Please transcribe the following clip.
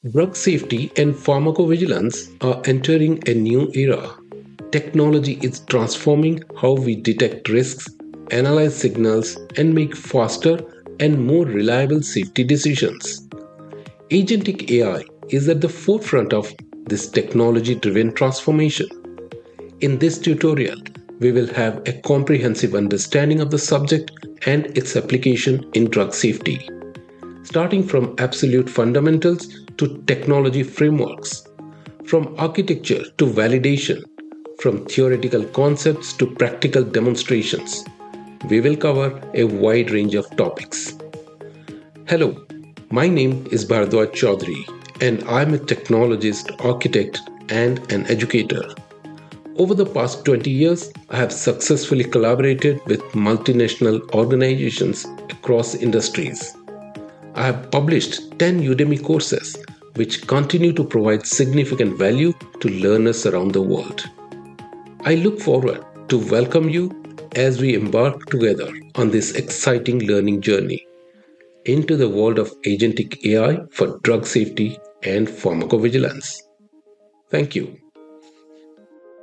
Drug safety and pharmacovigilance are entering a new era. Technology is transforming how we detect risks, analyze signals, and make faster and more reliable safety decisions. Agentic AI is at the forefront of this technology driven transformation. In this tutorial, we will have a comprehensive understanding of the subject and its application in drug safety, starting from absolute fundamentals to technology frameworks, from architecture to validation, from theoretical concepts to practical demonstrations. We will cover a wide range of topics. Hello, my name is Bharadwaj Chaudhary, and I'm a technologist, architect, and an educator. Over the past 20 years, I have successfully collaborated with multinational organizations across industries. I have published 10 Udemy courses, which continue to provide significant value to learners around the world. I look forward to welcome you as we embark together on this exciting learning journey into the world of agentic AI for drug safety and pharmacovigilance. Thank you.